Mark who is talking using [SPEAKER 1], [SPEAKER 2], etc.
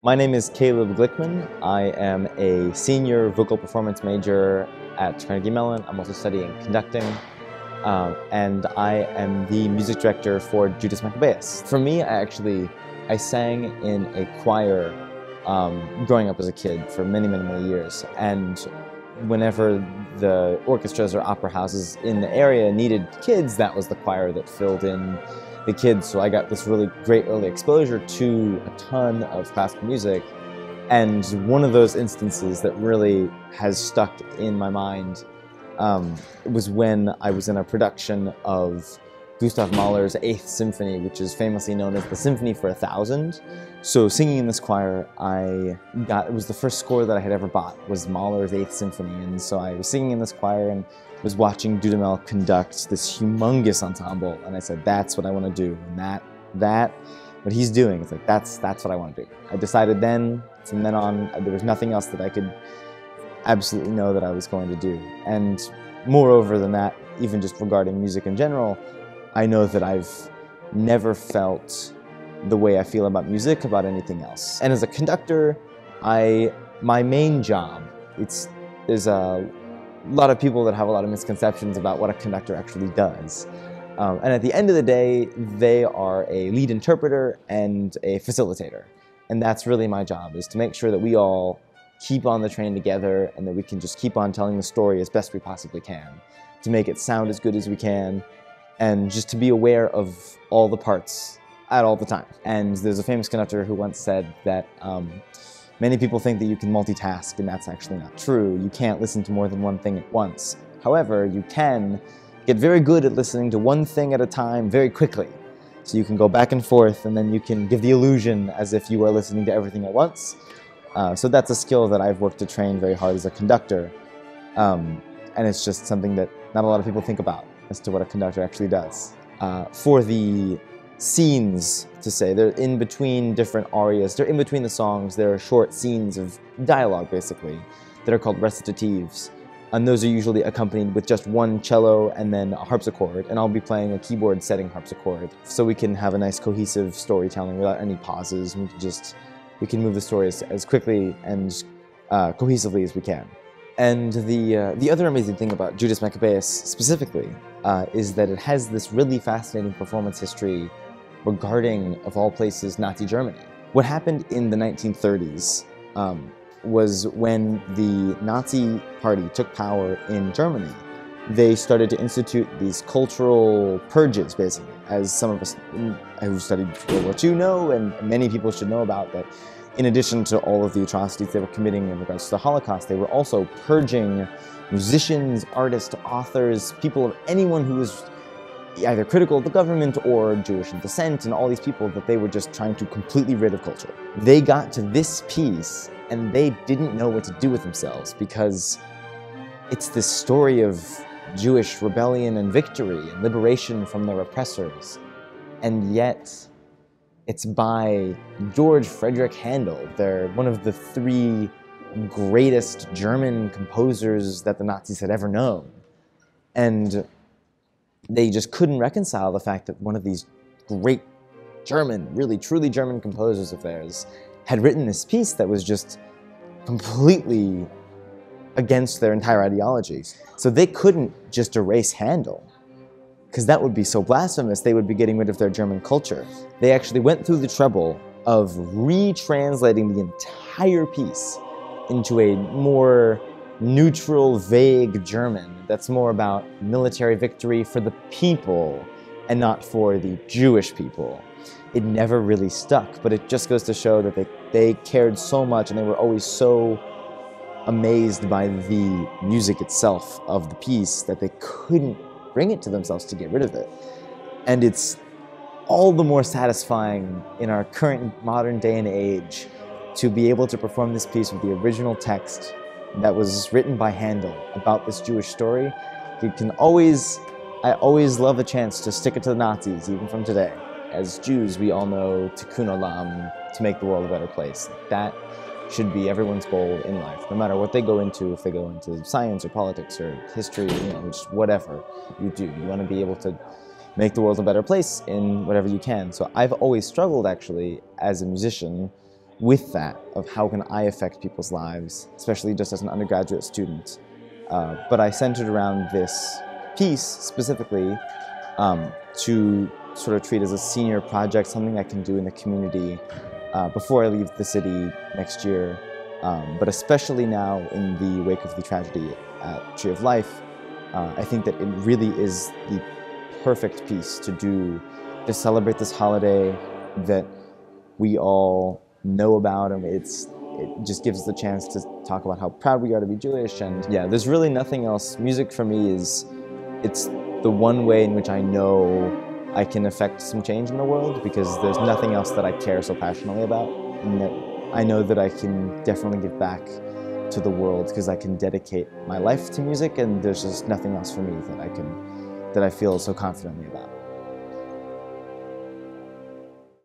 [SPEAKER 1] My name is Caleb Glickman. I am a senior vocal performance major at Carnegie Mellon. I'm also studying conducting, and I am the music director for Judas Maccabeus. For me, I sang in a choir growing up as a kid for many, many, many years. And whenever the orchestras or opera houses in the area needed kids, that was the choir that filled in the kids. So I got this really great early exposure to a ton of classical music. And one of those instances that really has stuck in my mind was when I was in a production of Gustav Mahler's 8th Symphony, which is famously known as the Symphony for 1,000. So singing in this choir, it was the first score that I had ever bought, was Mahler's 8th Symphony. And so I was singing in this choir and was watching Dudamel conduct this humongous ensemble. And I said, that's what I want to do. And what he's doing, it's like, that's what I want to do. I decided then, from then on, there was nothing else that I could absolutely know that I was going to do. And moreover than that, even just regarding music in general, I know that I've never felt the way I feel about music about anything else. And as a conductor, my main job, there's a lot of people that have a lot of misconceptions about what a conductor actually does. And at the end of the day, they are a lead interpreter and a facilitator. And that's really my job, is to make sure that we all keep on the train together and that we can just keep on telling the story as best we possibly can, to make it sound as good as we can, and just to be aware of all the parts at all the time. And there's a famous conductor who once said that many people think that you can multitask, and that's actually not true. You can't listen to more than one thing at once. However, you can get very good at listening to one thing at a time very quickly. So you can go back and forth, and then you can give the illusion as if you are listening to everything at once. So that's a skill that I've worked to train very hard as a conductor. And it's just something that not a lot of people think about as to what a conductor actually does. For the scenes, to say, they're in between different arias, they're in between the songs, there are short scenes of dialogue, basically, that are called recitatives. And those are usually accompanied with just one cello and then a harpsichord, and I'll be playing a keyboard setting harpsichord, so we can have a nice cohesive storytelling without any pauses, and we can move the story as quickly and cohesively as we can. And the other amazing thing about Judas Maccabeus specifically is that it has this really fascinating performance history regarding, of all places, Nazi Germany. What happened in the 1930s was when the Nazi Party took power in Germany, they started to institute these cultural purges, basically, as some of us who studied World War II know, and many people should know about, that in addition to all of the atrocities they were committing in regards to the Holocaust, they were also purging musicians, artists, authors, anyone who was either critical of the government or Jewish in descent, and all these people that they were just trying to completely rid of culture. They got to this piece and they didn't know what to do with themselves, because it's this story of Jewish rebellion and victory and liberation from their oppressors. And yet, it's by George Frederick Handel. They're one of the 3 greatest German composers that the Nazis had ever known. And they just couldn't reconcile the fact that one of these great German, really truly German composers of theirs had written this piece that was just completely against their entire ideology. So they couldn't just erase Handel, because that would be so blasphemous. They would be getting rid of their German culture. They actually went through the trouble of retranslating the entire piece into a more neutral, vague German that's more about military victory for the people and not for the Jewish people. It never really stuck, but it just goes to show that they cared so much, and they were always so amazed by the music itself of the piece that they couldn't bring it to themselves to get rid of it. And it's all the more satisfying in our current modern day and age to be able to perform this piece with the original text that was written by Handel about this Jewish story. I always love a chance to stick it to the Nazis, even from today. As Jews, we all know tikkun olam, to make the world a better place. That should be everyone's goal in life, no matter what they go into. If they go into science or politics or history, just whatever you do, you want to be able to make the world a better place in whatever you can. So I've always struggled, actually, as a musician, with that of how can I affect people's lives, especially just as an undergraduate student. But I centered around this piece specifically to sort of treat as a senior project, something I can do in the community before I leave the city next year, but especially now in the wake of the tragedy at Tree of Life. I think that it really is the perfect piece to do to celebrate this holiday that we all know about, and it just gives us the chance to talk about how proud we are to be Jewish. And yeah, there's really nothing else. Music for me it's the one way in which I know I can affect some change in the world, because there's nothing else that I care so passionately about, and that I know that I can definitely give back to the world because I can dedicate my life to music, and there's just nothing else for me that I feel so confidently about.